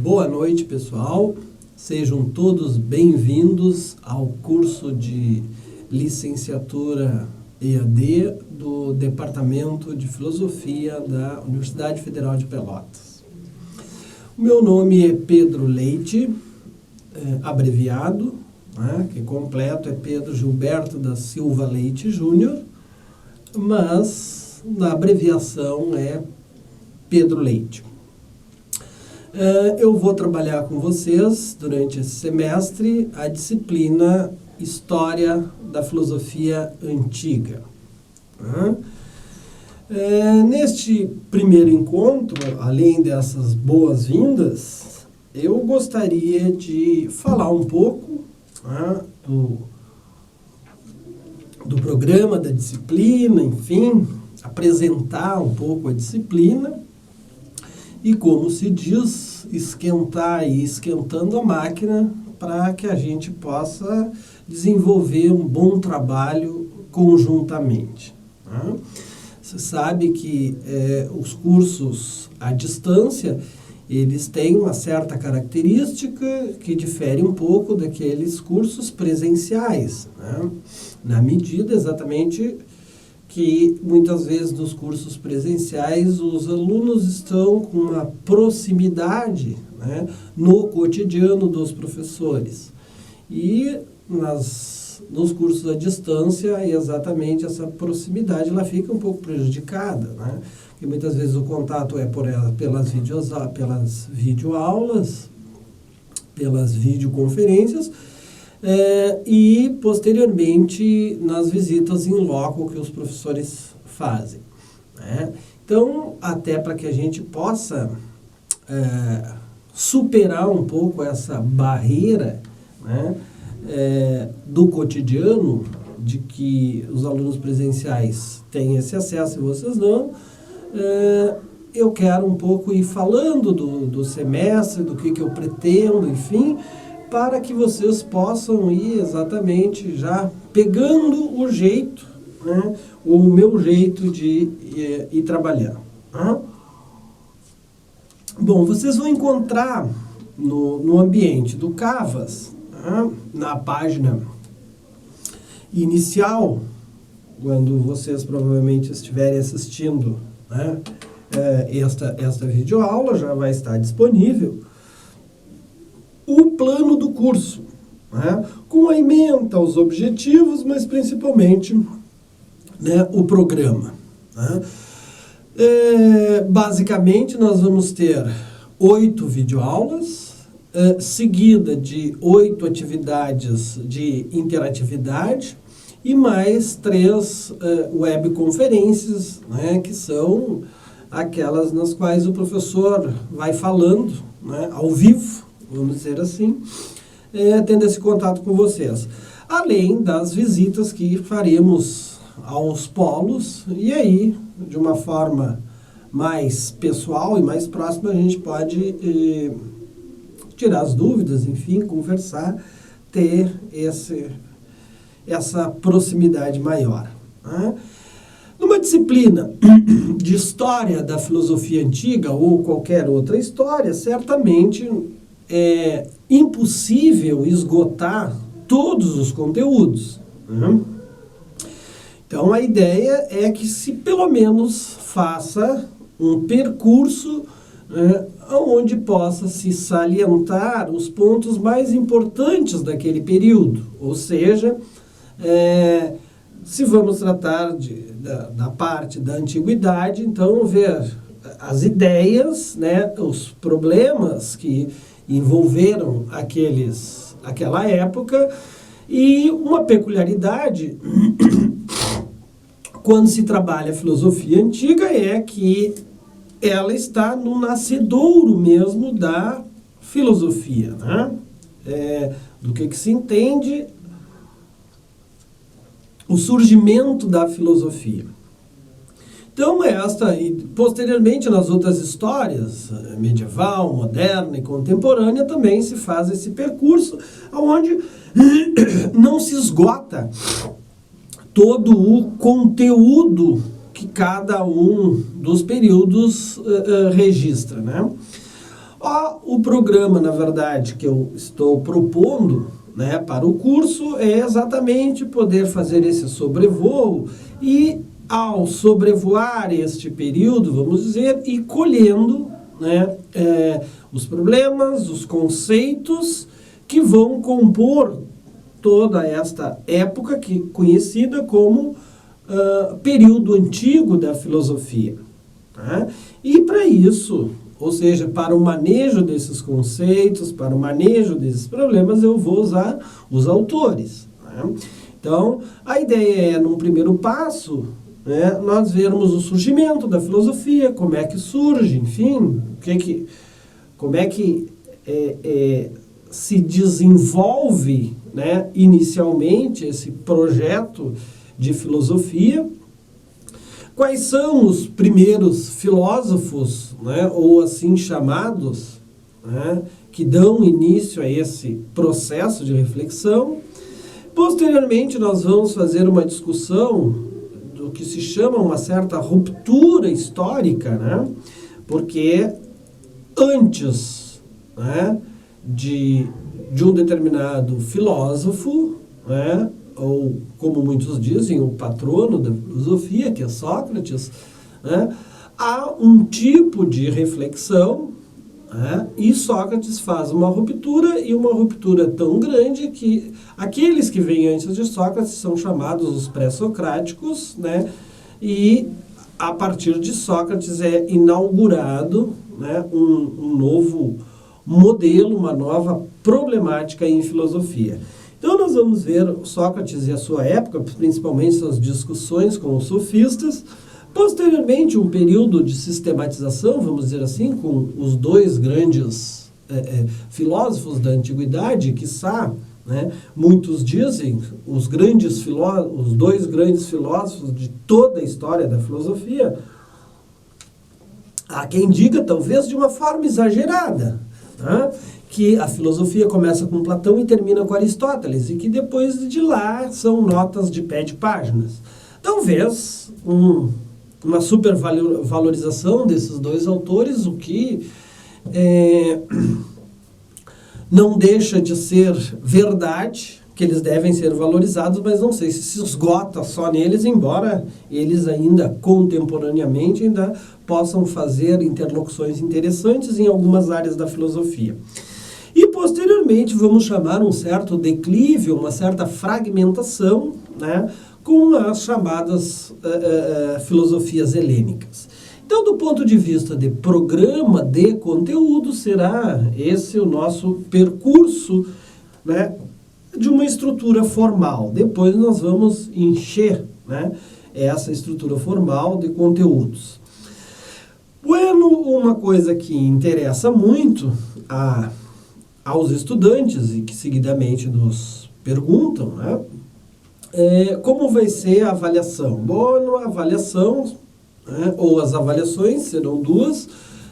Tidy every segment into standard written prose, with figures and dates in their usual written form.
Boa noite, pessoal. Sejam todos bem-vindos ao curso de licenciatura EAD do Departamento de Filosofia da Universidade Federal de Pelotas. O meu nome é Pedro Leite, abreviado, que completo é Pedro Gilberto da Silva Leite Júnior, mas na abreviação é Pedro Leite. Eu vou trabalhar com vocês durante esse semestre a disciplina História da Filosofia Antiga. Neste primeiro encontro, além dessas boas-vindas, eu gostaria de falar um pouco do programa, da disciplina, enfim, apresentar um pouco a disciplina e, como se diz, esquentar e esquentando a máquina para que a gente possa desenvolver um bom trabalho conjuntamente. Você sabe que os cursos à distância, eles têm uma certa característica que difere um pouco daqueles cursos presenciais, na medida exatamente que muitas vezes nos cursos presenciais os alunos estão com uma proximidade no cotidiano dos professores. E nos cursos à distância, exatamente essa proximidade ela fica um pouco prejudicada, porque muitas vezes o contato é pelas videoaulas, pelas videoconferências, e posteriormente nas visitas em loco que os professores fazem. Então, até para que a gente possa superar um pouco essa barreira do cotidiano, de que os alunos presenciais têm esse acesso e vocês não, eu quero um pouco ir falando do semestre, do que eu pretendo, enfim, para que vocês possam ir exatamente já pegando o jeito, o meu jeito de ir trabalhar. Bom, vocês vão encontrar no ambiente do Canvas, na página inicial, quando vocês provavelmente estiverem assistindo esta videoaula, já vai estar disponível o plano do curso, com a ementa, os objetivos, mas principalmente o programa. Basicamente, nós vamos ter 8 videoaulas, seguida de 8 atividades de interatividade e mais 3 webconferências, que são aquelas nas quais o professor vai falando ao vivo, vamos dizer assim, tendo esse contato com vocês. Além das visitas que faremos aos polos, e aí, de uma forma mais pessoal e mais próxima, a gente pode tirar as dúvidas, enfim, conversar, ter essa proximidade maior. Numa disciplina de História da Filosofia Antiga ou qualquer outra história, certamente é impossível esgotar todos os conteúdos. Então, a ideia é que se pelo menos faça um percurso onde possa se salientar os pontos mais importantes daquele período. Ou seja, se vamos tratar da parte da antiguidade, então ver as ideias, os problemas que envolveram aquela época, e uma peculiaridade quando se trabalha a filosofia antiga é que ela está no nascedouro mesmo da filosofia, do que se entende o surgimento da filosofia. Então, e posteriormente nas outras histórias, medieval, moderna e contemporânea, também se faz esse percurso, onde não se esgota todo o conteúdo que cada um dos períodos registra, O programa, na verdade, que eu estou propondo, né, para o curso é exatamente poder fazer esse sobrevoo e, ao sobrevoar este período, vamos dizer, ir colhendo, né, os problemas, os conceitos que vão compor toda esta época conhecida como período antigo da filosofia. Tá? E para isso, ou seja, para o manejo desses conceitos, para o manejo desses problemas, eu vou usar os autores. Tá? Então, a ideia é, num primeiro passo, né, nós vermos o surgimento da filosofia, como é que surge, enfim, como é que se desenvolve, né, inicialmente esse projeto de filosofia, quais são os primeiros filósofos, né, ou assim chamados, né, que dão início a esse processo de reflexão. Posteriormente, nós vamos fazer uma discussão do que se chama uma certa ruptura histórica, né, porque antes, né, de um determinado filósofo, né, ou, como muitos dizem, o patrono da filosofia, que é Sócrates, né, há um tipo de reflexão, né, e Sócrates faz uma ruptura, e uma ruptura tão grande que aqueles que vêm antes de Sócrates são chamados os pré-socráticos, né, e a partir de Sócrates é inaugurado, né, um novo modelo, uma nova problemática em filosofia. Então nós vamos ver Sócrates e a sua época, principalmente suas discussões com os sofistas. Posteriormente, um período de sistematização, vamos dizer assim, com os dois grandes filósofos da antiguidade, quiçá, né, muitos dizem, os dois grandes filósofos de toda a história da filosofia. Há quem diga, talvez de uma forma exagerada, né, que a filosofia começa com Platão e termina com Aristóteles, e que depois de lá são notas de pé de páginas. Talvez uma supervalorização desses dois autores, o que não deixa de ser verdade, que eles devem ser valorizados, mas não sei se esgota só neles, embora eles ainda contemporaneamente ainda possam fazer interlocuções interessantes em algumas áreas da filosofia. E, posteriormente, vamos chamar um certo declívio, uma certa fragmentação, né, com as chamadas filosofias helênicas. Então, do ponto de vista de programa de conteúdo, será esse o nosso percurso, né, de uma estrutura formal. Depois nós vamos encher, né, essa estrutura formal de conteúdos. Bueno, uma coisa que interessa muito aos estudantes e que seguidamente nos perguntam, né, como vai ser a avaliação? Bom, a avaliação, né, ou as avaliações serão duas,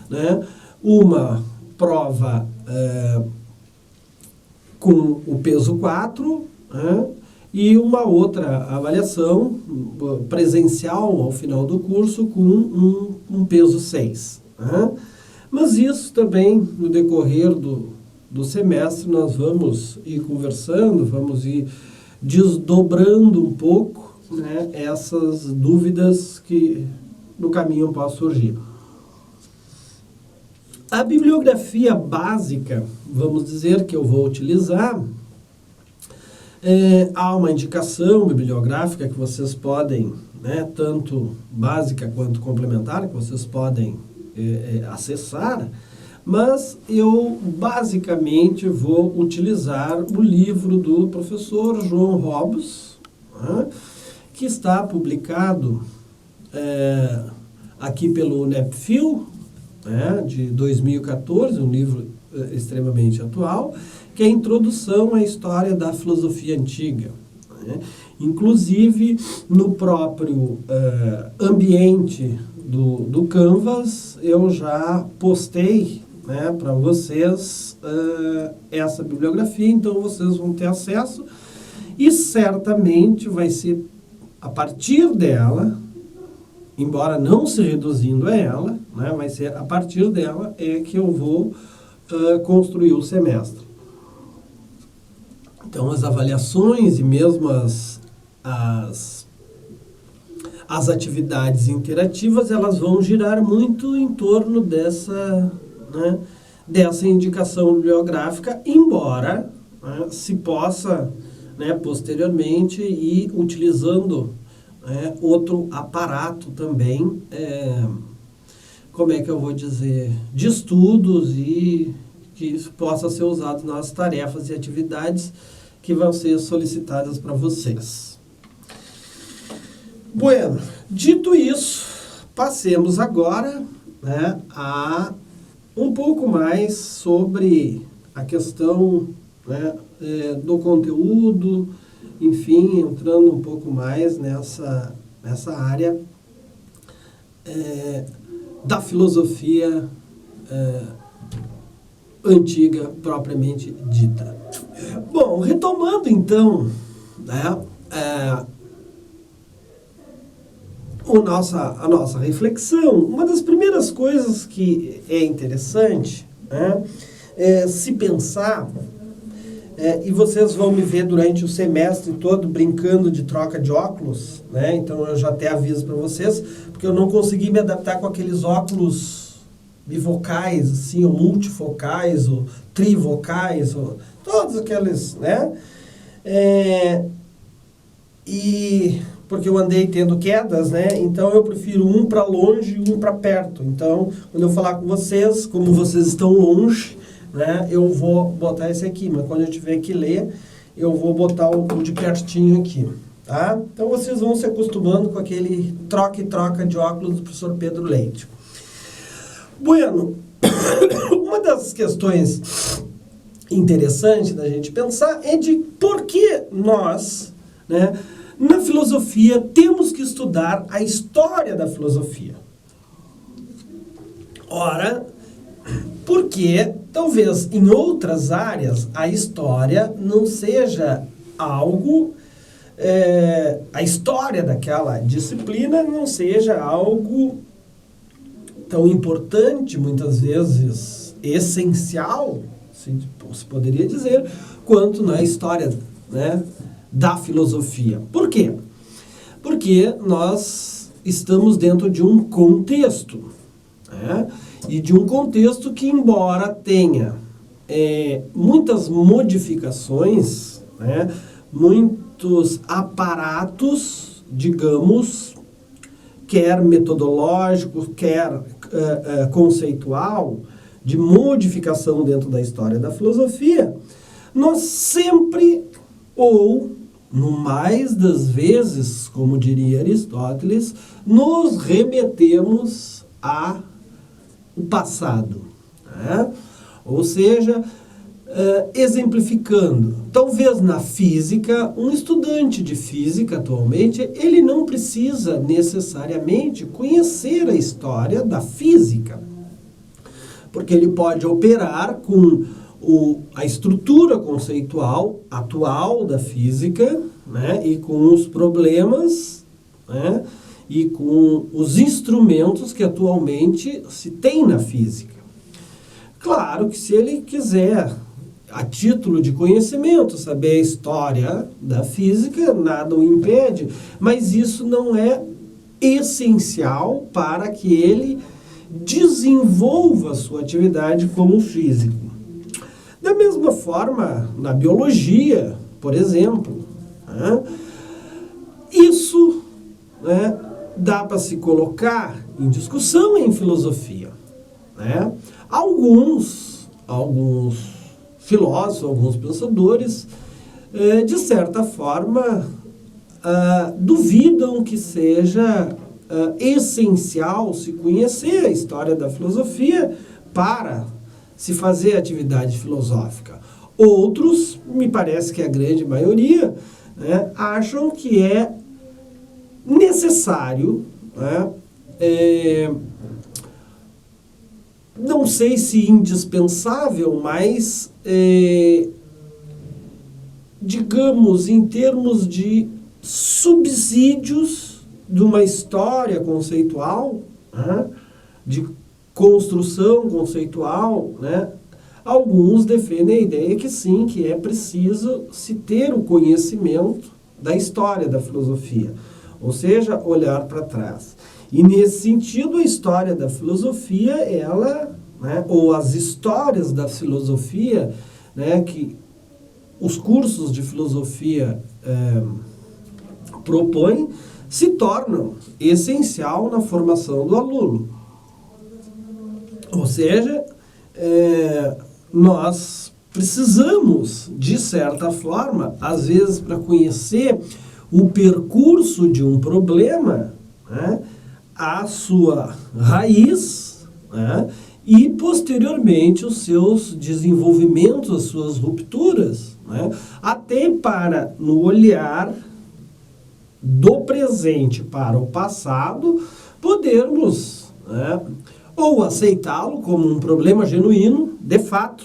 né, uma prova com o peso 4, né, e uma outra avaliação presencial ao final do curso com um peso 6. Né? Mas isso também, no decorrer do semestre, nós vamos ir conversando, vamos ir desdobrando um pouco, né, essas dúvidas que no caminho possam surgir. A bibliografia básica, vamos dizer, que eu vou utilizar, há uma indicação bibliográfica que vocês podem, né, tanto básica quanto complementar, que vocês podem acessar, mas eu basicamente vou utilizar o livro do professor João Robos, né, que está publicado aqui pelo Nepfil, né, de 2014, um livro extremamente atual, que é a Introdução à História da Filosofia Antiga. Né? Inclusive, no próprio ambiente do Canvas, eu já postei, né, para vocês essa bibliografia, então vocês vão ter acesso e certamente vai ser a partir dela, embora não se reduzindo a ela, né, vai ser a partir dela que eu vou construir o semestre. Então, as avaliações e mesmo as atividades interativas, elas vão girar muito em torno dessa indicação bibliográfica, embora se possa, posteriormente, ir utilizando outro aparato também, como é que eu vou dizer, de estudos e que isso possa ser usado nas tarefas e atividades que vão ser solicitadas para vocês. Bueno, dito isso, passemos agora a um pouco mais sobre a questão do conteúdo, enfim, entrando um pouco mais nessa área da filosofia antiga propriamente dita. Bom, retomando então a nossa reflexão, uma das primeiras coisas que é interessante é se pensar, e vocês vão me ver durante o semestre todo brincando de troca de óculos, então eu já até aviso para vocês, porque eu não consegui me adaptar com aqueles óculos bifocais, assim, ou multifocais, ou trivocais, ou todos aqueles, e porque eu andei tendo quedas, então eu prefiro um para longe e um para perto. Então, quando eu falar com vocês, como vocês estão longe, eu vou botar esse aqui, mas quando eu tiver que ler, eu vou botar o de pertinho aqui, tá? Então, vocês vão se acostumando com aquele troca e troca de óculos do professor Pedro Leite. Bueno, uma das questões interessantes da gente pensar é de por que nós, na filosofia, temos que estudar a história da filosofia. Ora, porque talvez em outras áreas a história não seja algo, a história daquela disciplina não seja algo tão importante, muitas vezes essencial, se poderia dizer, quanto na história da filosofia. Por quê? Porque nós estamos dentro de um contexto, e de um contexto que, embora tenha muitas modificações, muitos aparatos, digamos, quer metodológico, quer conceitual, de modificação dentro da história da filosofia, nós sempre, ou no mais das vezes, como diria Aristóteles, nos remetemos ao passado. Ou seja, exemplificando, talvez na física, um estudante de física atualmente, ele não precisa necessariamente conhecer a história da física, porque ele pode operar com a estrutura conceitual atual da física, e com os problemas, e com os instrumentos que atualmente se tem na física. Claro que se ele quiser, a título de conhecimento, saber a história da física, nada o impede, mas isso não é essencial para que ele desenvolva a sua atividade como físico. Da mesma forma, na biologia, por exemplo, isso dá para se colocar em discussão em filosofia. Alguns filósofos, alguns pensadores, de certa forma, duvidam que seja essencial se conhecer a história da filosofia para se fazer atividade filosófica. Outros, me parece que a grande maioria, acham que é necessário, não sei se indispensável, mas, digamos, em termos de subsídios de uma história conceitual, de construção conceitual, alguns defendem a ideia que sim, que é preciso se ter o conhecimento da história da filosofia, ou seja, olhar para trás. E nesse sentido, a história da filosofia, ela, né, ou as histórias da filosofia, né, que os cursos de filosofia propõem, se tornam essencial na formação do aluno. Ou seja, nós precisamos, de certa forma, às vezes para conhecer o percurso de um problema, né, a sua raiz, né, e posteriormente os seus desenvolvimentos, as suas rupturas, né, até para, no olhar do presente para o passado, podermos, né, ou aceitá-lo como um problema genuíno, de fato,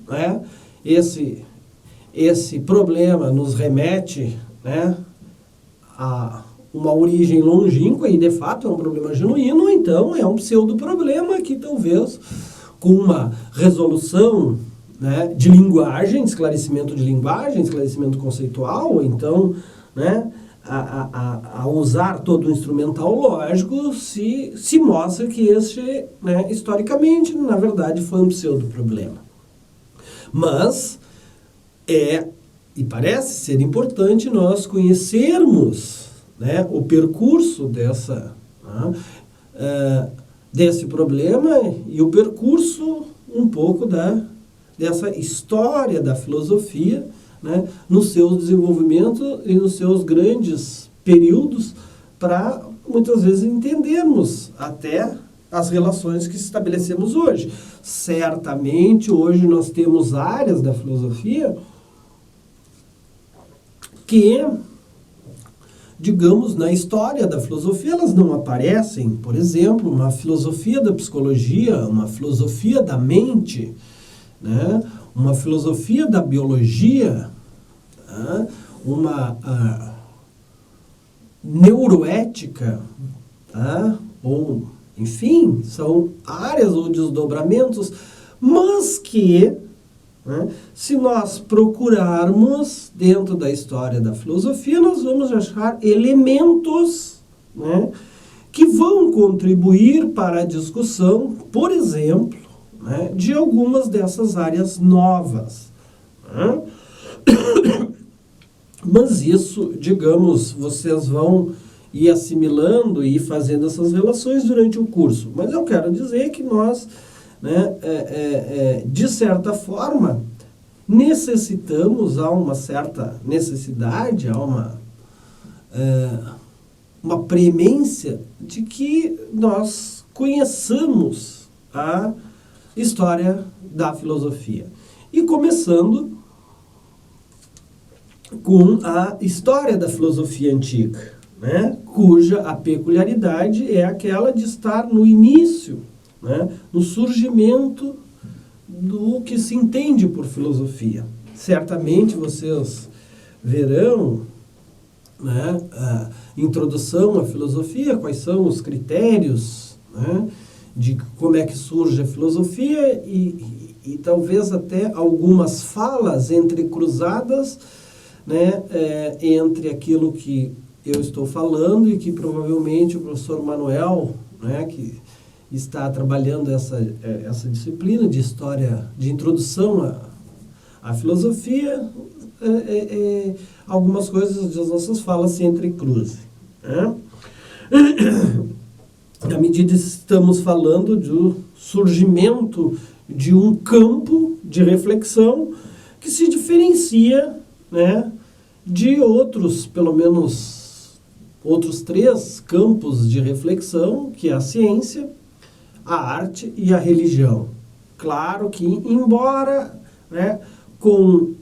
né, esse problema nos remete, né, a uma origem longínqua e de fato é um problema genuíno, então é um pseudo-problema que talvez com uma resolução, né, de linguagem, esclarecimento de linguagem, esclarecimento conceitual, então, né, a usar todo o instrumental lógico, se mostra que este, né, historicamente, na verdade, foi um pseudo-problema. Mas e parece ser importante nós conhecermos, né, o percurso desse problema e o percurso um pouco dessa história da filosofia, né, no seu desenvolvimento e nos seus grandes períodos, para muitas vezes entendermos até as relações que estabelecemos hoje. Certamente hoje nós temos áreas da filosofia que, digamos, na história da filosofia, elas não aparecem. Por exemplo, uma filosofia da psicologia, uma filosofia da mente, né? Uma filosofia da biologia, né? Uma neuroética, tá? Ou, enfim, são áreas ou desdobramentos, mas que, né, se nós procurarmos dentro da história da filosofia, nós vamos achar elementos, né, que vão contribuir para a discussão, por exemplo, né, de algumas dessas áreas novas. Né? Mas isso, digamos, vocês vão ir assimilando e ir fazendo essas relações durante o curso. Mas eu quero dizer que nós, né, de certa forma, há uma certa necessidade, há uma premência de que nós conheçamos a história da filosofia. E começando com a história da filosofia antiga, né, cuja a peculiaridade é aquela de estar no início, né, no surgimento do que se entende por filosofia. Certamente vocês verão, né, a introdução à filosofia, quais são os critérios, né, de como é que surge a filosofia e talvez até algumas falas entrecruzadas, né, entre aquilo que eu estou falando e que provavelmente o professor Manuel, né, que está trabalhando essa disciplina de história, de introdução à filosofia, algumas coisas das nossas falas se entrecruzem. Né? À medida que estamos falando do surgimento de um campo de reflexão que se diferencia, né, de outros, pelo menos outros 3 campos de reflexão, que é a ciência, a arte e a religião. Claro que, embora, né, com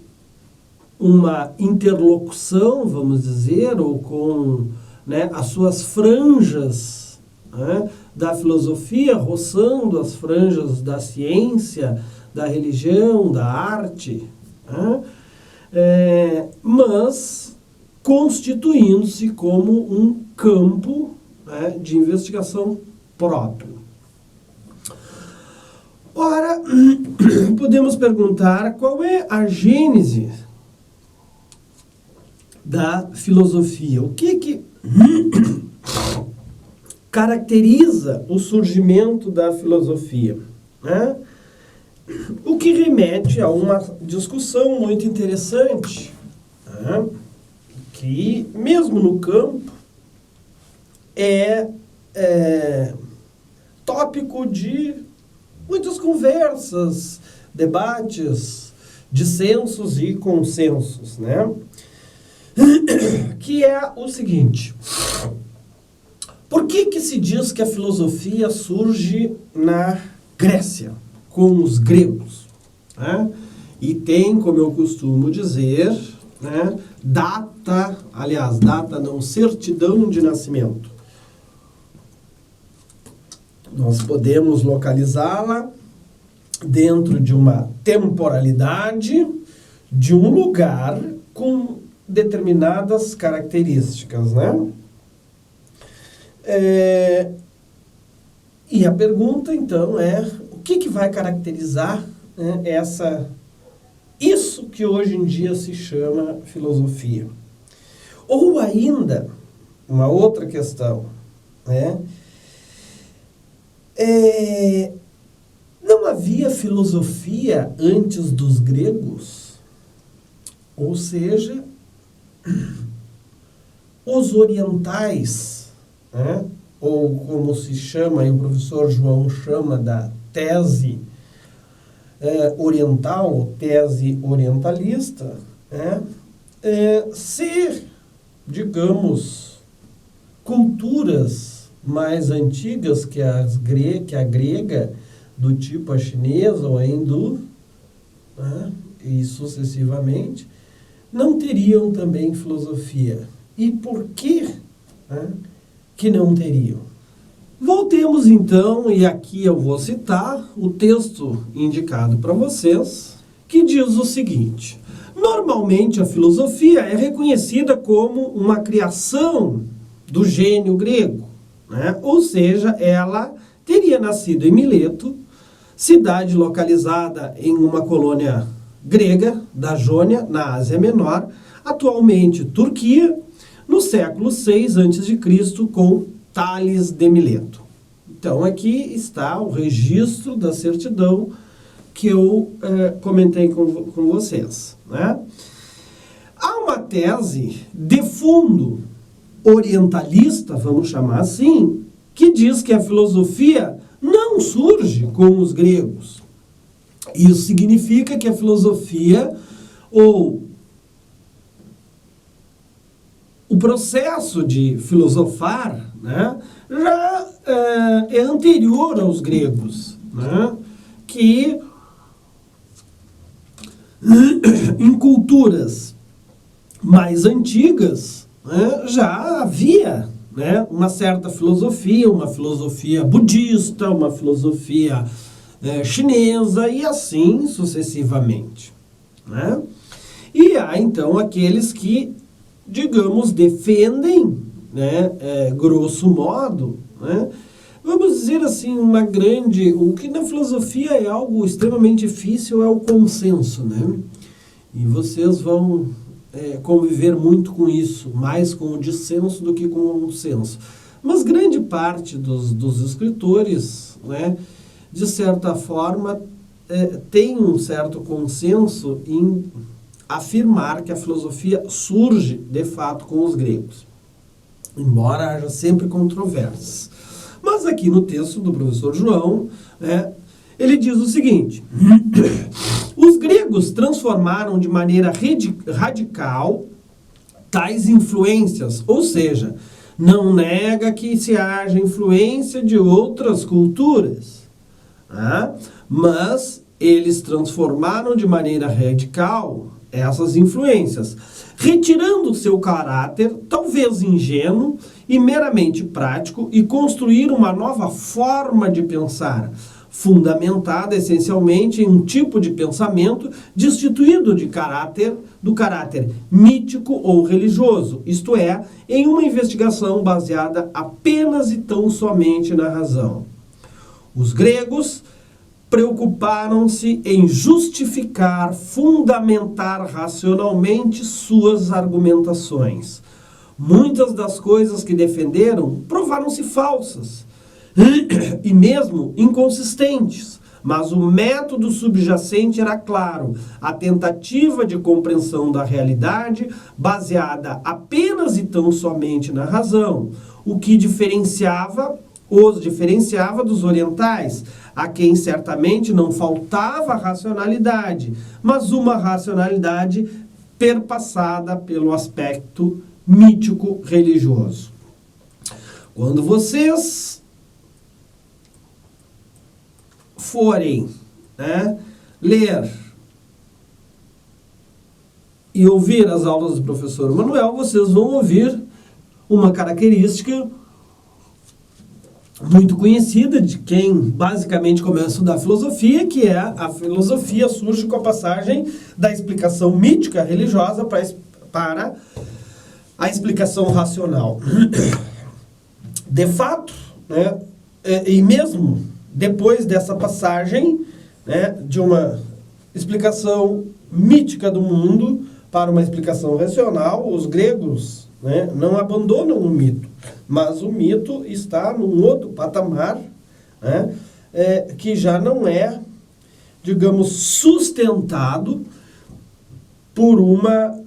uma interlocução, vamos dizer, ou com, né, as suas franjas, né, da filosofia, roçando as franjas da ciência, da religião, da arte, né, mas constituindo-se como um campo, né, de investigação próprio. Ora, podemos perguntar qual é a gênese da filosofia. O que caracteriza o surgimento da filosofia, né? O que remete a uma discussão muito interessante, né? Que, mesmo no campo, é tópico de muitas conversas, debates, dissensos e consensos, né? Que é o seguinte: por que se diz que a filosofia surge na Grécia, com os gregos, né? E tem, como eu costumo dizer, né, data não, certidão de nascimento. Nós podemos localizá-la dentro de uma temporalidade, de um lugar com determinadas características, né? E a pergunta, então, é o que vai caracterizar, né, isso que hoje em dia se chama filosofia? Ou ainda, uma outra questão, né? Não havia filosofia antes dos gregos? Ou seja, os orientais, né? Ou como se chama, e o professor João chama da tese oriental, ou tese orientalista, né? Ser, digamos, culturas mais antigas que a grega, do tipo a chinesa ou a hindu, né? E sucessivamente, não teriam também filosofia. E por que, né, que não teriam? Voltemos então, e aqui eu vou citar o texto indicado para vocês, que diz o seguinte: normalmente a filosofia é reconhecida como uma criação do gênio grego, né? Ou seja, ela teria nascido em Mileto, cidade localizada em uma colônia grega da Jônia, na Ásia Menor, atualmente Turquia, no século VI a.C., com Tales de Mileto. Então, aqui está o registro da certidão que eu comentei com vocês, né? Há uma tese de fundo orientalista, vamos chamar assim, que diz que a filosofia não surge com os gregos. Isso significa que a filosofia, ou o processo de filosofar, né, já é anterior aos gregos, né, que em culturas mais antigas, né, já havia, né, uma certa filosofia, uma filosofia budista, uma filosofia chinesa e assim sucessivamente, né? E há então aqueles que, digamos, defendem, né, grosso modo, né, vamos dizer assim, o que na filosofia é algo extremamente difícil é o consenso, né? E vocês vão conviver muito com isso, mais com o dissenso do que com o consenso. Mas grande parte dos escritores, né, de certa forma, tem um certo consenso em afirmar que a filosofia surge, de fato, com os gregos, embora haja sempre controvérsias. Mas aqui no texto do professor João, né, ele diz o seguinte: os gregos transformaram de maneira radical tais influências, ou seja, não nega que se haja influência de outras culturas, né? Mas eles transformaram de maneira radical essas influências, retirando seu caráter, talvez ingênuo e meramente prático, e construir uma nova forma de pensar, fundamentada essencialmente em um tipo de pensamento destituído do caráter mítico ou religioso, isto é, em uma investigação baseada apenas e tão somente na razão. Os gregos preocuparam-se em justificar, fundamentar racionalmente suas argumentações. Muitas das coisas que defenderam provaram-se falsas e mesmo inconsistentes, mas o método subjacente era claro, a tentativa de compreensão da realidade baseada apenas e tão somente na razão, o que os diferenciava dos orientais, a quem certamente não faltava racionalidade, mas uma racionalidade perpassada pelo aspecto mítico-religioso. Quando vocês forem ler e ouvir as aulas do professor Manuel, vocês vão ouvir uma característica muito conhecida de quem basicamente começa a estudar filosofia, que é a filosofia surge com a passagem da explicação mítica religiosa para a explicação racional. De fato, e mesmo depois dessa passagem, de uma explicação mítica do mundo para uma explicação racional, os gregos não abandonam o mito, mas o mito está num outro patamar, que já não é, digamos, sustentado por uma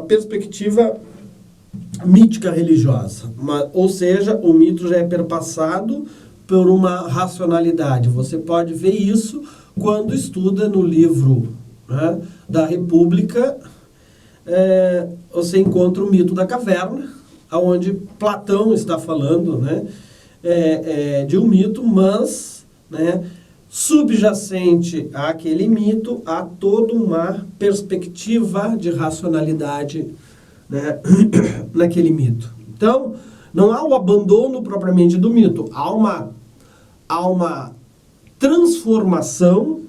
perspectiva mítica religiosa. Ou seja, o mito já é perpassado por uma racionalidade. Você pode ver isso quando estuda no livro da República, você encontra o mito da caverna, onde Platão está falando de um mito, mas subjacente àquele mito há toda uma perspectiva de racionalidade naquele mito. Então, não há o abandono propriamente do mito, há uma transformação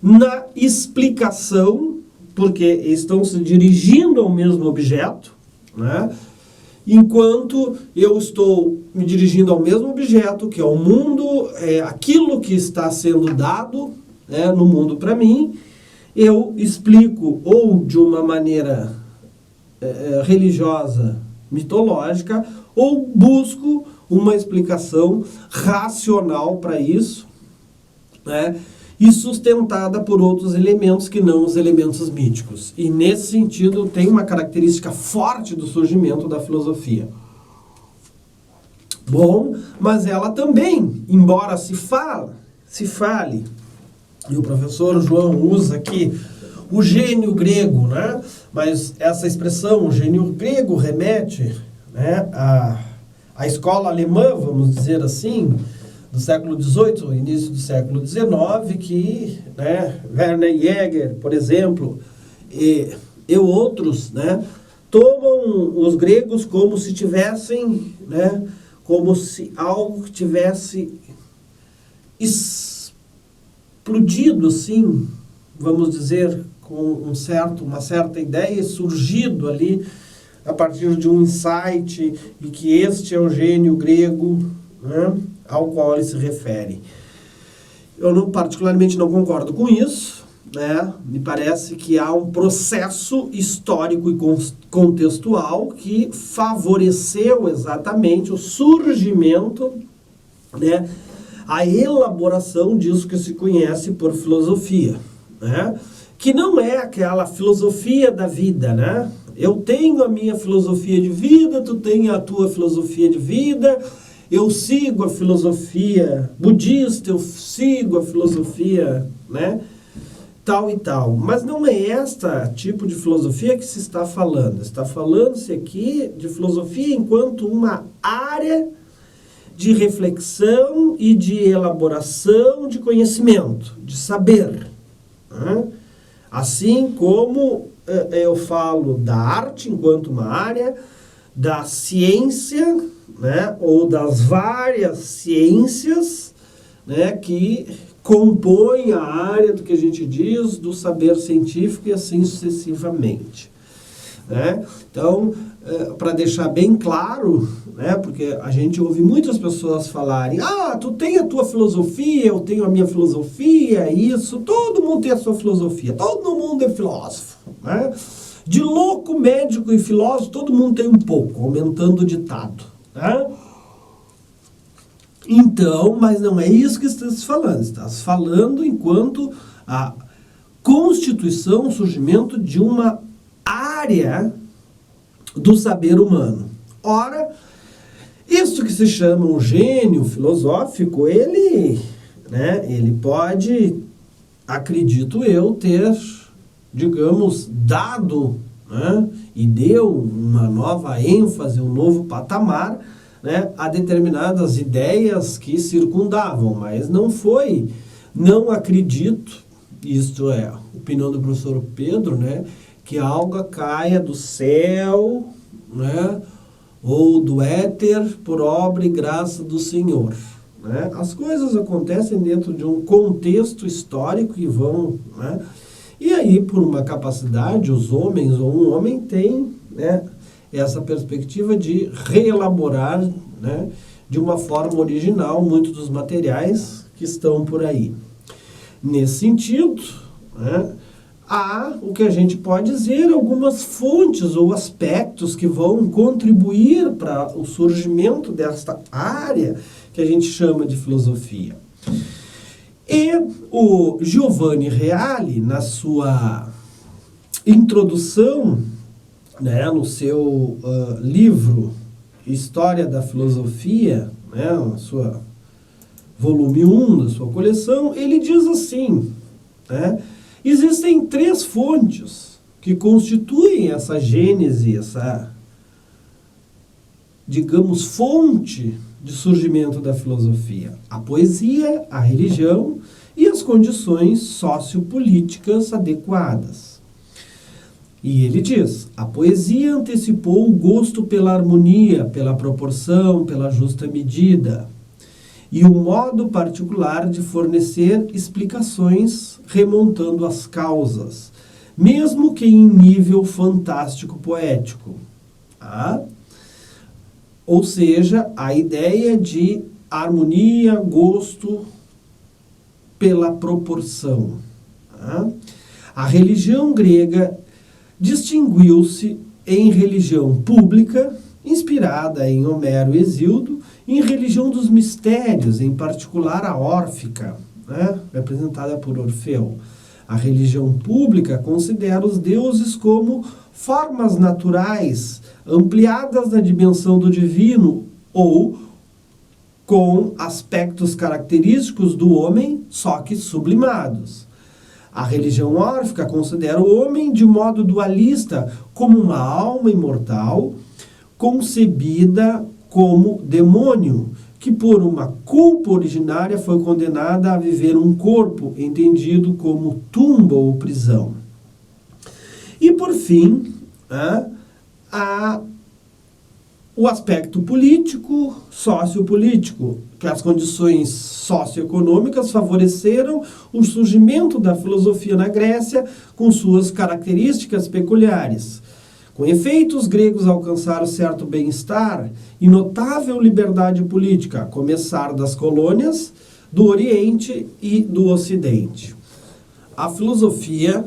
na explicação, porque estão se dirigindo ao mesmo objeto, enquanto eu estou me dirigindo ao mesmo objeto, que é o mundo, aquilo que está sendo dado no mundo para mim, eu explico ou de uma maneira religiosa, mitológica, ou busco uma explicação racional para isso, e sustentada por outros elementos que não os elementos míticos. E nesse sentido tem uma característica forte do surgimento da filosofia. Bom, mas ela também, embora se fale, e o professor João usa aqui o gênio grego, mas essa expressão, o gênio grego, remete à escola alemã, vamos dizer assim, do século XVIII, início do século XIX, que Werner Jäger, por exemplo, e outros, tomam os gregos como se tivessem, como se algo tivesse explodido, assim, vamos dizer, com uma certa ideia, surgido ali a partir de um insight, e que este é o gênio grego, ao qual ele se refere. Eu particularmente não concordo com isso, me parece que há um processo histórico e contextual que favoreceu exatamente o surgimento, a elaboração disso que se conhece por filosofia, que não é aquela filosofia da vida, Eu tenho a minha filosofia de vida, tu tem a tua filosofia de vida, eu sigo a filosofia budista, eu sigo a filosofia, tal e tal. Mas não é este tipo de filosofia que se está falando. Está falando-se aqui de filosofia enquanto uma área de reflexão e de elaboração de conhecimento, de saber. Assim como eu falo da arte enquanto uma área, da ciência, ou das várias ciências, que compõem a área do que a gente diz do saber científico e assim sucessivamente. né? Então, para deixar bem claro, né, porque a gente ouve muitas pessoas falarem, tu tem a tua filosofia, eu tenho a minha filosofia, isso, todo mundo tem a sua filosofia, todo mundo é filósofo, né? De louco, médico e filósofo, todo mundo tem um pouco, aumentando o ditado, né? Então, mas não é isso que estás falando. Estás falando enquanto a constituição, o surgimento de uma área do saber humano. Ora, isso que se chama um gênio filosófico, ele pode, acredito eu, ter, digamos, dado, né, e deu uma nova ênfase, um novo patamar, né, a determinadas ideias que circundavam, mas não acredito, isto é a opinião do professor Pedro, né, que algo caia do céu, né, ou do éter por obra e graça do Senhor, né? As coisas acontecem dentro de um contexto histórico e vão, né, e aí por uma capacidade, os homens ou um homem tem, né, essa perspectiva de reelaborar, né, de uma forma original muitos dos materiais que estão por aí. Nesse sentido, né, há o que a gente pode dizer, algumas fontes ou aspectos que vão contribuir para o surgimento desta área que a gente chama de filosofia. E o Giovanni Reale, na sua introdução, né, no seu livro História da Filosofia, né, na sua volume 1 da sua coleção, ele diz assim, né, existem 3 fontes que constituem essa gênese, essa, digamos, fonte de surgimento da filosofia: a poesia, a religião e as condições sociopolíticas adequadas. E ele diz, a poesia antecipou o gosto pela harmonia, pela proporção, pela justa medida, e o modo particular de fornecer explicações remontando as causas, mesmo que em nível fantástico poético. Ou seja, a ideia de harmonia, gosto pela proporção. A religião grega distinguiu-se em religião pública, inspirada em Homero e Hesíodo, em religião dos mistérios, em particular a órfica, né, representada por Orfeu. A religião pública considera os deuses como formas naturais, ampliadas na dimensão do divino, ou com aspectos característicos do homem, só que sublimados. A religião órfica considera o homem de modo dualista, como uma alma imortal, concebida como demônio, que por uma culpa originária foi condenada a viver um corpo, entendido como tumba ou prisão. E por fim, o aspecto político, sociopolítico, que as condições socioeconômicas favoreceram o surgimento da filosofia na Grécia com suas características peculiares. Com efeito, os gregos alcançaram certo bem-estar e notável liberdade política, a começar das colônias do Oriente e do Ocidente. A filosofia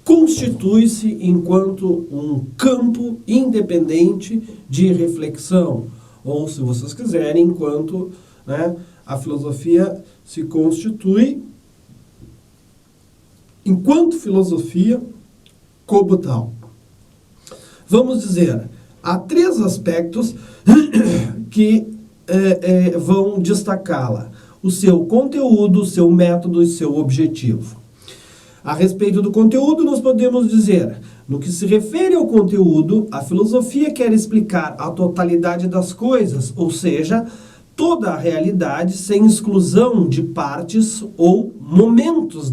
constitui-se enquanto um campo independente de reflexão, ou, se vocês quiserem, enquanto, né, a filosofia se constitui enquanto filosofia como tal. Vamos dizer, há 3 aspectos que vão destacá-la: o seu conteúdo, o seu método e seu objetivo. A respeito do conteúdo, nós podemos dizer, no que se refere ao conteúdo, a filosofia quer explicar a totalidade das coisas, ou seja, toda a realidade sem exclusão de partes ou momentos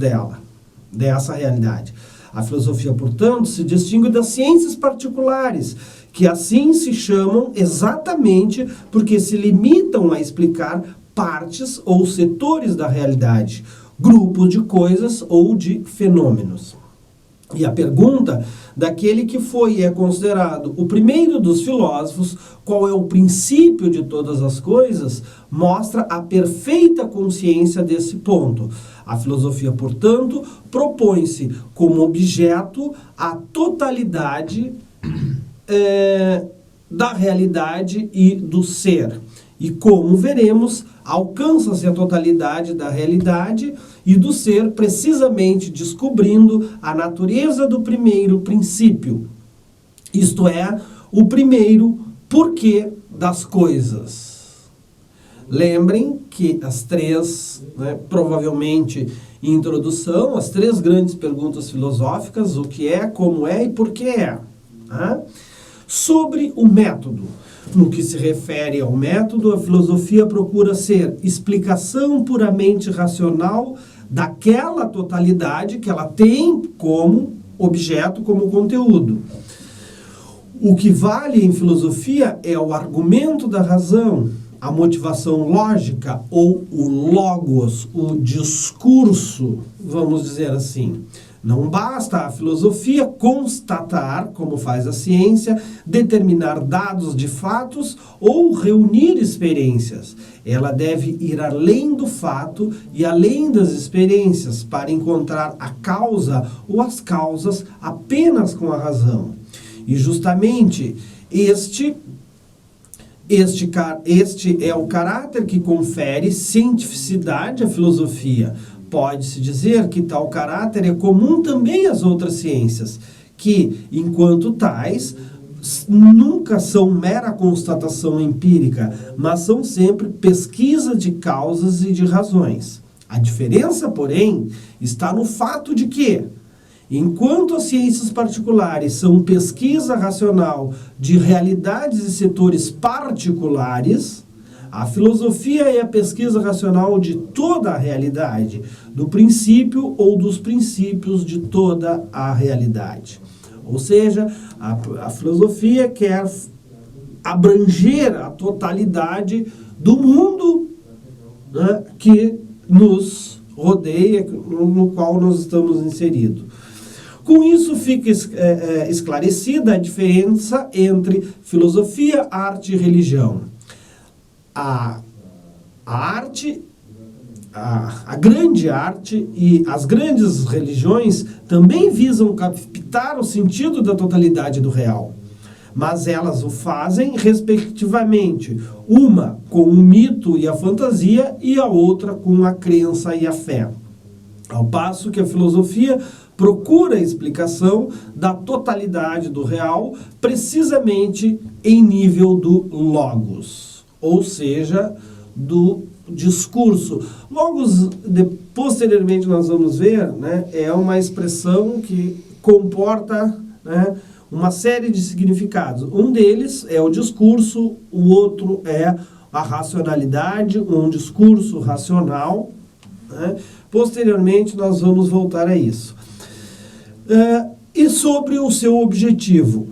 dessa realidade. A filosofia, portanto, se distingue das ciências particulares, que assim se chamam exatamente porque se limitam a explicar partes ou setores da realidade, grupos de coisas ou de fenômenos. E a pergunta daquele que foi e é considerado o primeiro dos filósofos, qual é o princípio de todas as coisas, mostra a perfeita consciência desse ponto. A filosofia, portanto, propõe-se como objeto a totalidade da realidade e do ser. E como veremos, alcança-se a totalidade da realidade e do ser precisamente descobrindo a natureza do primeiro princípio, isto é, o primeiro porquê das coisas. Lembrem que as três, provavelmente em introdução, as três grandes perguntas filosóficas, o que é, como é e por que é. Sobre o método. No que se refere ao método, a filosofia procura ser explicação puramente racional daquela totalidade que ela tem como objeto, como conteúdo. O que vale em filosofia é o argumento da razão, a motivação lógica ou o logos, o discurso, vamos dizer assim. Não basta a filosofia constatar, como faz a ciência, determinar dados de fatos ou reunir experiências. Ela deve ir além do fato e além das experiências para encontrar a causa ou as causas apenas com a razão. E justamente este é o caráter que confere cientificidade à filosofia. Pode-se dizer que tal caráter é comum também às outras ciências, que, enquanto tais, nunca são mera constatação empírica, mas são sempre pesquisa de causas e de razões. A diferença, porém, está no fato de que, enquanto as ciências particulares são pesquisa racional de realidades e setores particulares, a filosofia é a pesquisa racional de toda a realidade, do princípio ou dos princípios de toda a realidade. Ou seja, a filosofia quer abranger a totalidade do mundo, que nos rodeia, no qual nós estamos inseridos. Com isso fica esclarecida a diferença entre filosofia, arte e religião. A grande arte e as grandes religiões também visam captar o sentido da totalidade do real, mas elas o fazem respectivamente, uma com o mito e a fantasia e a outra com a crença e a fé. Ao passo que a filosofia procura a explicação da totalidade do real precisamente em nível do logos, ou seja, do discurso. Logos, posteriormente nós vamos ver, é uma expressão que comporta uma série de significados. Um deles é o discurso, o outro é a racionalidade, um discurso racional. Posteriormente nós vamos voltar a isso. E sobre o seu objetivo.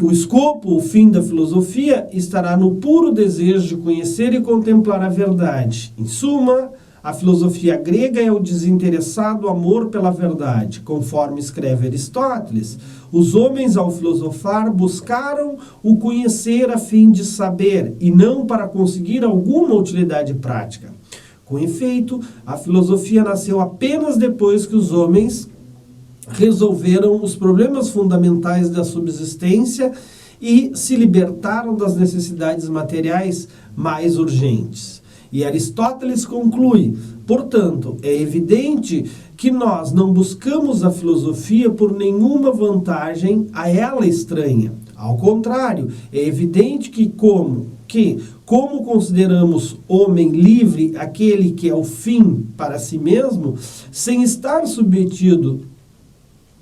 O escopo, o fim da filosofia, estará no puro desejo de conhecer e contemplar a verdade. Em suma, a filosofia grega é o desinteressado amor pela verdade. Conforme escreve Aristóteles, os homens, ao filosofar, buscaram o conhecer a fim de saber, e não para conseguir alguma utilidade prática. Com efeito, a filosofia nasceu apenas depois que os homens resolveram os problemas fundamentais da subsistência e se libertaram das necessidades materiais mais urgentes. E Aristóteles conclui, portanto, é evidente que nós não buscamos a filosofia por nenhuma vantagem a ela estranha. Ao contrário, é evidente que como consideramos homem livre aquele que é o fim para si mesmo, sem estar submetido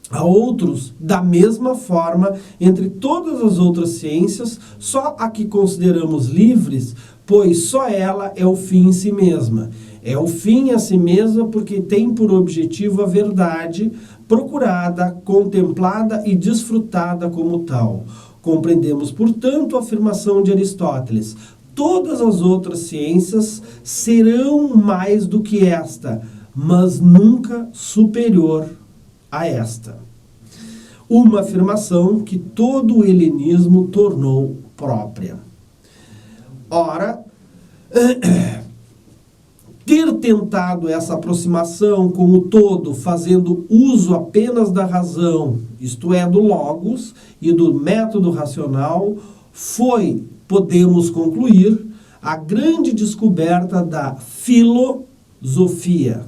a outros, da mesma forma, entre todas as outras ciências, só a que consideramos livres, pois só ela é o fim em si mesma. É o fim a si mesma porque tem por objetivo a verdade, procurada, contemplada e desfrutada como tal. Compreendemos, portanto, a afirmação de Aristóteles: todas as outras ciências serão mais do que esta, mas nunca superior a esta. uma afirmação que todo o helenismo tornou própria. Ora, ter tentado essa aproximação com o todo, fazendo uso apenas da razão, isto é, do logos e do método racional, foi, podemos concluir, a grande descoberta da filosofia,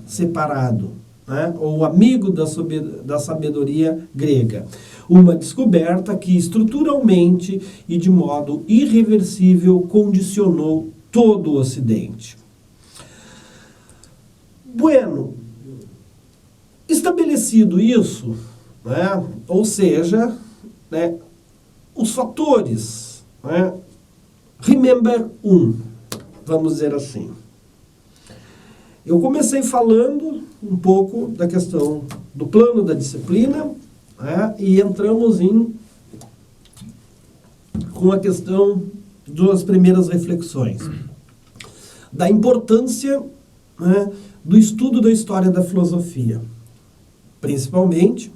separado, né? Ou amigo da sabedoria grega. Uma descoberta que estruturalmente e de modo irreversível condicionou todo o Ocidente. Bueno, estabelecido isso, né? Ou seja, né, os fatores, né? Remember vamos dizer assim. Eu comecei falando um pouco da questão do plano da disciplina, né, e entramos com a questão das primeiras reflexões. Da importância, né, do estudo da história da filosofia. Principalmente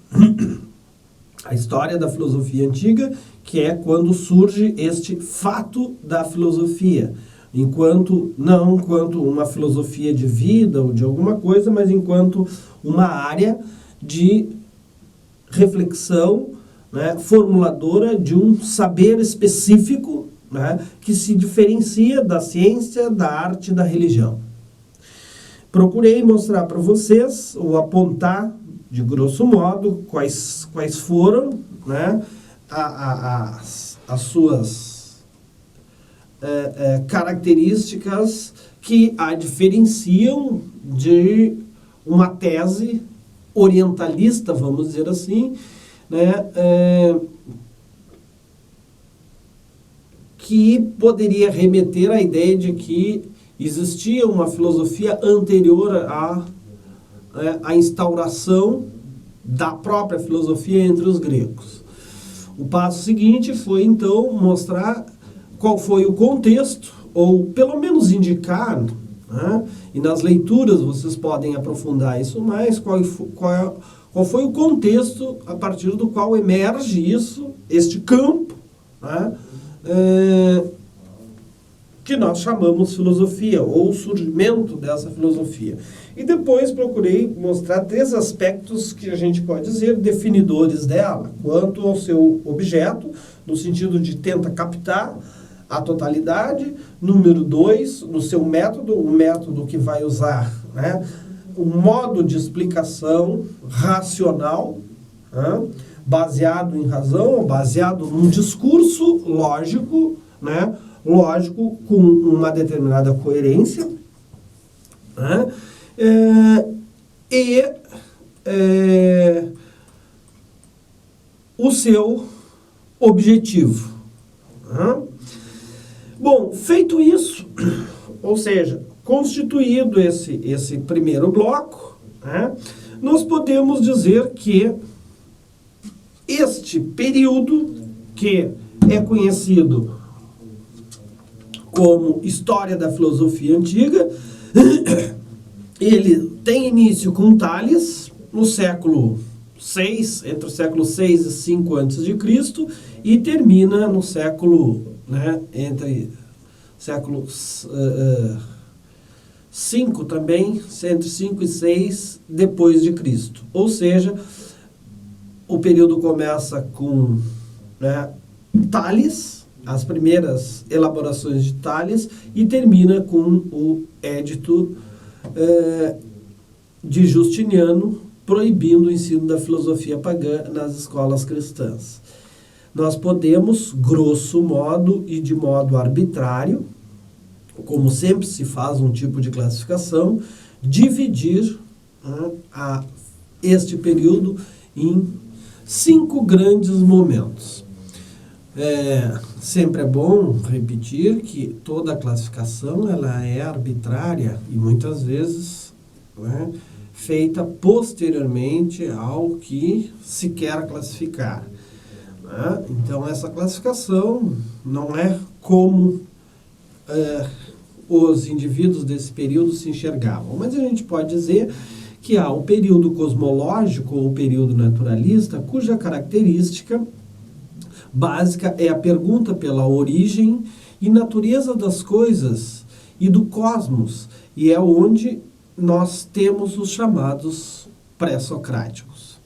a história da filosofia antiga, que é quando surge este fato da filosofia. Não enquanto uma filosofia de vida ou de alguma coisa, mas enquanto uma área de reflexão, né, formuladora de um saber específico, né, que se diferencia da ciência, da arte e da religião. Procurei mostrar para vocês, ou apontar, de grosso modo, quais foram, né, as suas características que a diferenciam de uma tese orientalista, vamos dizer assim, né, que poderia remeter à ideia de que existia uma filosofia anterior à instauração da própria filosofia entre os gregos. O passo seguinte foi, então, mostrar qual foi o contexto, ou pelo menos indicar, né, e nas leituras vocês podem aprofundar isso mais, qual foi o contexto a partir do qual emerge este campo, né, que nós chamamos filosofia, ou o surgimento dessa filosofia. E depois procurei mostrar 3 aspectos que a gente pode dizer definidores dela, quanto ao seu objeto, no sentido de tenta captar a totalidade. Número 2, no seu método, o método que vai usar, né, o modo de explicação racional, né, baseado em razão, baseado num discurso lógico, né, lógico com uma determinada coerência, né, o seu objetivo. Né? Bom, feito isso, ou seja, constituído esse primeiro bloco, né, nós podemos dizer que este período, que é conhecido como História da Filosofia Antiga, ele tem início com Tales, no século VI, entre o século VI e 5 a.C., e termina no século, né, entre século 5 também, entre 5 e 6 depois de Cristo. Ou seja, o período começa com, né, Tales, as primeiras elaborações de Tales, e termina com o Édito de Justiniano, proibindo o ensino da filosofia pagã nas escolas cristãs. Nós podemos, grosso modo e de modo arbitrário, como sempre se faz um tipo de classificação, dividir, né, este período em 5 grandes momentos. Sempre é bom repetir que toda classificação ela é arbitrária e muitas vezes, né, feita posteriormente ao que se quer classificar. Né? Então, essa classificação não é como os indivíduos desse período se enxergavam, mas a gente pode dizer que há o período cosmológico ou o período naturalista, cuja característica básica é a pergunta pela origem e natureza das coisas e do cosmos, e é onde nós temos os chamados pré-socráticos.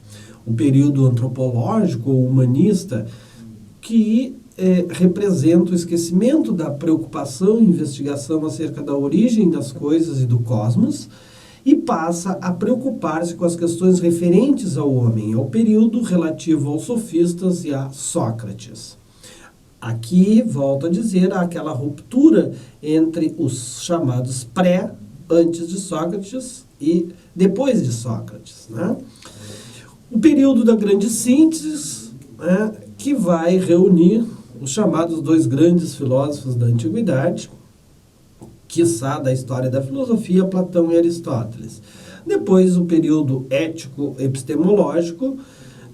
O período antropológico ou humanista, que representa o esquecimento da preocupação e investigação acerca da origem das coisas e do cosmos, e passa a preocupar-se com as questões referentes ao homem, ao período relativo aos sofistas e a Sócrates. Aqui, volto a dizer, há aquela ruptura entre os chamados antes de Sócrates e depois de Sócrates, né? O período da grande síntese, né, que vai reunir os chamados dois grandes filósofos da antiguidade, quiçá da história da filosofia, Platão e Aristóteles. Depois o período ético-epistemológico,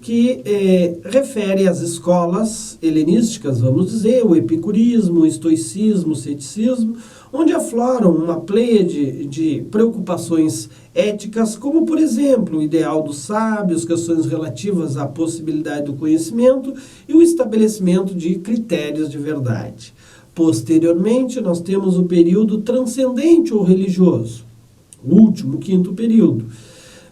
que refere às escolas helenísticas, vamos dizer, o epicurismo, o estoicismo, o ceticismo, onde afloram uma pleiade de preocupações éticas, como, por exemplo, o ideal dos sábios, questões relativas à possibilidade do conhecimento e o estabelecimento de critérios de verdade. Posteriormente, nós temos o período transcendente ou religioso, o último, quinto período,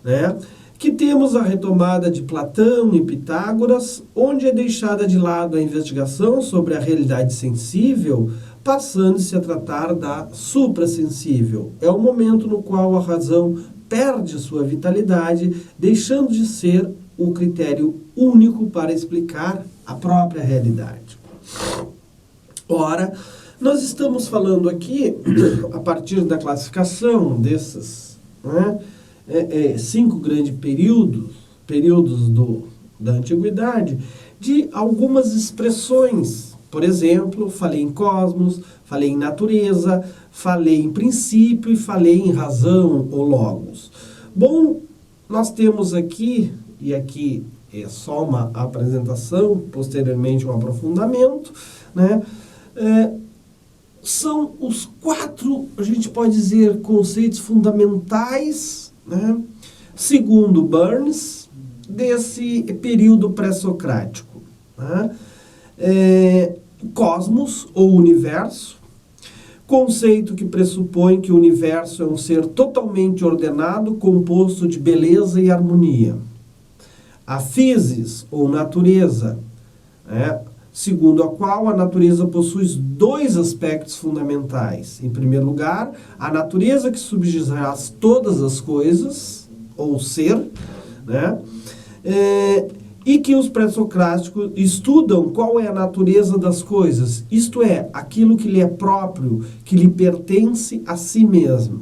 né? Que temos a retomada de Platão e Pitágoras, onde é deixada de lado a investigação sobre a realidade sensível, passando-se a tratar da suprassensível. É o momento no qual a razão perde sua vitalidade, deixando de ser o critério único para explicar a própria realidade. Ora, nós estamos falando aqui, a partir da classificação desses, né, 5 grandes períodos da antiguidade, de algumas expressões. Por exemplo, falei em cosmos, falei em natureza, falei em princípio e falei em razão ou logos. Bom, nós temos aqui, e aqui é só uma apresentação, posteriormente um aprofundamento, né? São os 4, a gente pode dizer, conceitos fundamentais, né, segundo Burns, desse período pré-socrático, né? Cosmos ou universo, conceito que pressupõe que o universo é um ser totalmente ordenado, composto de beleza e harmonia. A physis ou natureza, né, segundo a qual a natureza possui 2 aspectos fundamentais. Em primeiro lugar, a natureza que subjaz todas as coisas, ou ser, né? E que os pré-socráticos estudam qual é a natureza das coisas, isto é, aquilo que lhe é próprio, que lhe pertence a si mesmo.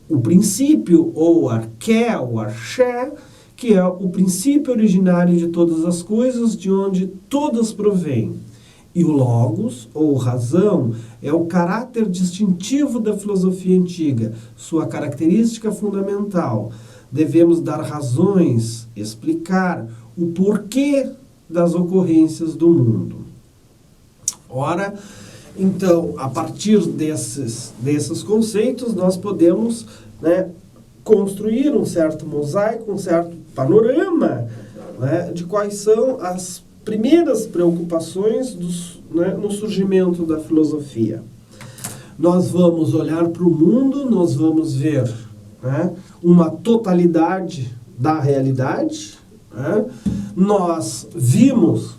O princípio, ou arché, ou arché, que é o princípio originário de todas as coisas, de onde todas provêm. E o logos, ou razão, é o caráter distintivo da filosofia antiga, sua característica fundamental. Devemos dar razões, explicar o porquê das ocorrências do mundo. Ora, então, a partir desses conceitos, nós podemos, né, construir um certo mosaico, um certo panorama, né, de quais são as primeiras preocupações no surgimento da filosofia. Nós vamos olhar para o mundo, nós vamos ver, né, uma totalidade da realidade, né? Nós vimos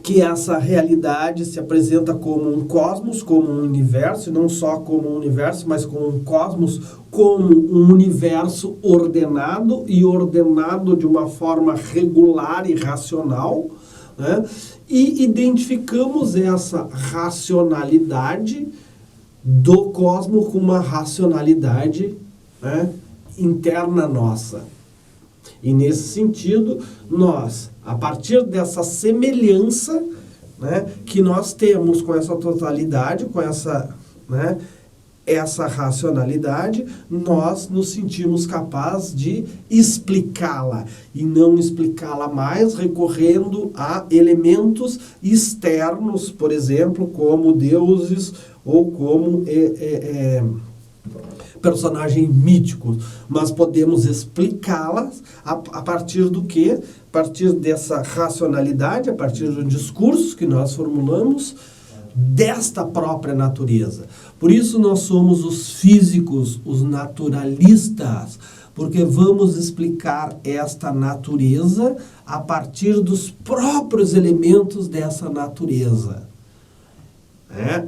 que essa realidade se apresenta como um cosmos, como um universo, e não só como um universo, mas como um cosmos, como um universo ordenado, e ordenado de uma forma regular e racional, né? E identificamos essa racionalidade do cosmos com uma racionalidade, né, interna nossa. E nesse sentido, nós, a partir dessa semelhança, né, que nós temos com essa totalidade, com essa, né, essa racionalidade, nós nos sentimos capazes de explicá-la e não explicá-la mais recorrendo a elementos externos, por exemplo, como deuses ou como personagens míticos, mas podemos explicá-las a partir do quê? A partir dessa racionalidade, a partir do discurso que nós formulamos desta própria natureza. Por isso nós somos os físicos, os naturalistas, porque vamos explicar esta natureza a partir dos próprios elementos dessa natureza.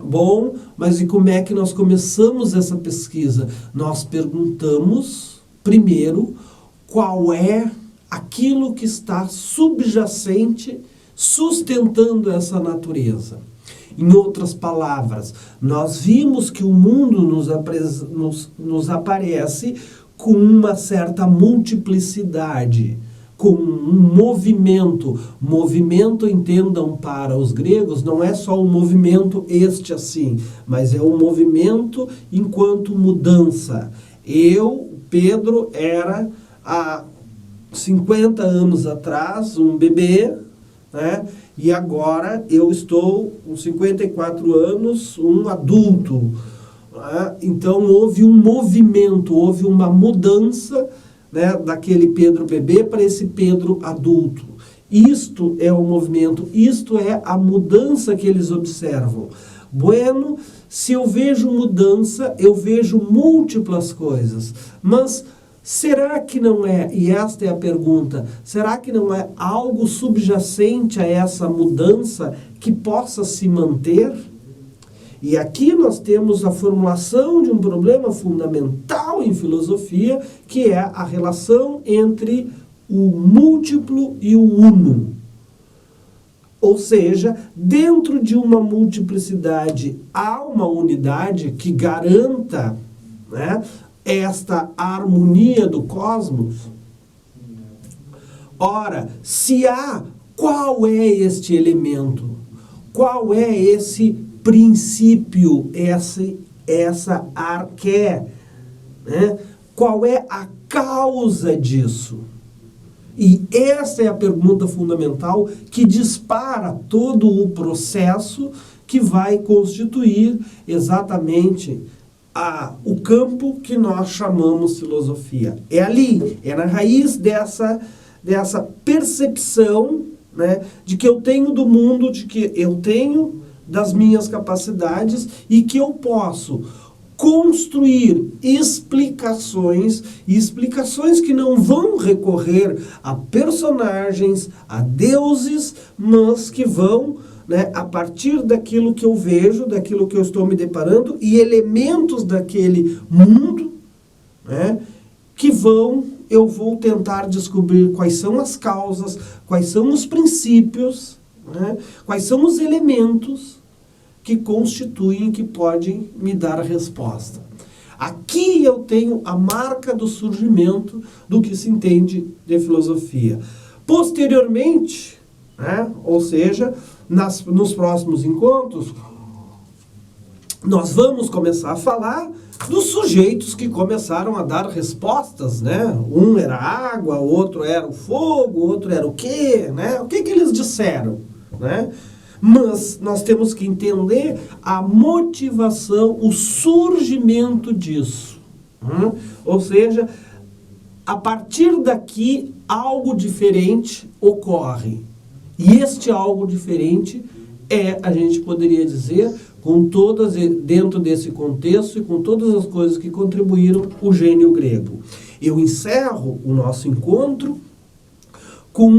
Bom, mas e como é que nós começamos essa pesquisa? Nós perguntamos, primeiro, qual é aquilo que está subjacente, sustentando essa natureza. Em outras palavras, nós vimos que o mundo nos aparece com uma certa multiplicidade, com um movimento. Movimento, entendam para os gregos, não é só um movimento este assim, mas é um movimento enquanto mudança. Pedro, era há 50 anos atrás um bebê, né? E agora eu estou com 54 anos, um adulto. Né? Então houve um movimento, houve uma mudança, né, daquele Pedro bebê para esse Pedro adulto. Isto é o movimento, isto é a mudança que eles observam. Bueno, se eu vejo mudança, eu vejo múltiplas coisas, mas será que não é, e esta é a pergunta, será que não é algo subjacente a essa mudança que possa se manter? E aqui nós temos a formulação de um problema fundamental em filosofia, que é a relação entre o múltiplo e o uno. Ou seja, dentro de uma multiplicidade há uma unidade que garanta, né, esta harmonia do cosmos. Ora, se há, qual é este elemento? Qual é esse princípio, essa arqué, né? Qual é a causa disso? E essa é a pergunta fundamental que dispara todo o processo que vai constituir exatamente o campo que nós chamamos filosofia. É ali, é na raiz dessa percepção, né, de que eu tenho do mundo, de que eu tenho das minhas capacidades e que eu posso construir explicações que não vão recorrer a personagens, a deuses, mas que vão, né, a partir daquilo que eu vejo, daquilo que eu estou me deparando e elementos daquele mundo, né, eu vou tentar descobrir quais são as causas, quais são os princípios, né, quais são os elementos que constituem, que podem me dar a resposta. Aqui eu tenho a marca do surgimento do que se entende de filosofia. Posteriormente, né, ou seja, nos próximos encontros, nós vamos começar a falar dos sujeitos que começaram a dar respostas, né? Um era a água, o outro era o fogo, o outro era o quê, né? O que eles disseram, né? Mas nós temos que entender a motivação, o surgimento disso. Ou seja, a partir daqui, algo diferente ocorre. E este algo diferente a gente poderia dizer, dentro desse contexto e com todas as coisas que contribuíram, o gênio grego. Eu encerro o nosso encontro com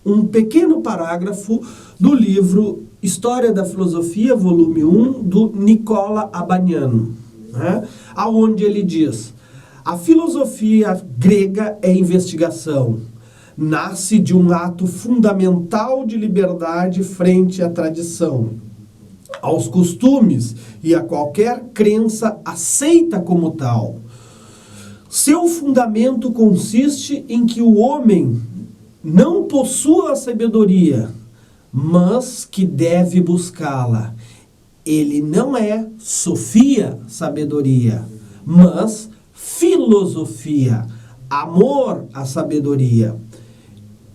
um pequeno parágrafo do livro História da Filosofia, volume 1, do Nicola Abaniano, né? Onde ele diz: a filosofia grega é investigação, nasce de um ato fundamental de liberdade frente à tradição, aos costumes e a qualquer crença aceita como tal. Seu fundamento consiste em que o homem não possua a sabedoria, mas que deve buscá-la. Ele não é sofia, sabedoria, mas filosofia, amor à sabedoria.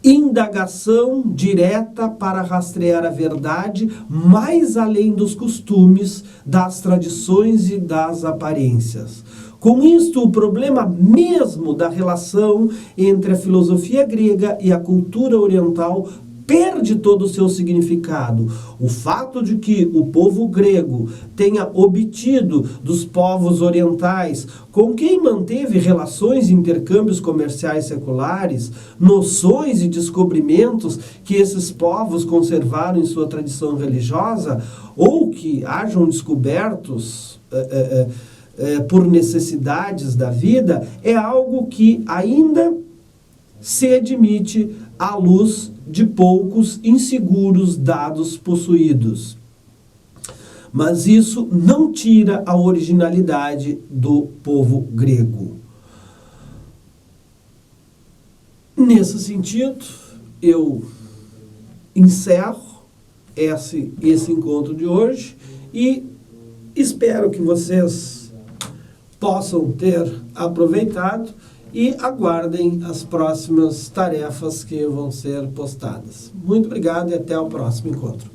indagação direta para rastrear a verdade mais além dos costumes, das tradições e das aparências. Com isto, o problema mesmo da relação entre a filosofia grega e a cultura oriental perde todo o seu significado. O fato de que o povo grego tenha obtido dos povos orientais, com quem manteve relações e intercâmbios comerciais seculares, noções e descobrimentos que esses povos conservaram em sua tradição religiosa, ou que hajam descobertos por necessidades da vida, é algo que ainda se admite à luz de poucos inseguros dados possuídos. Mas isso não tira a originalidade do povo grego. Nesse sentido, eu encerro esse encontro de hoje e espero que vocês possam ter aproveitado e aguardem as próximas tarefas que vão ser postadas. Muito obrigado e até o próximo encontro.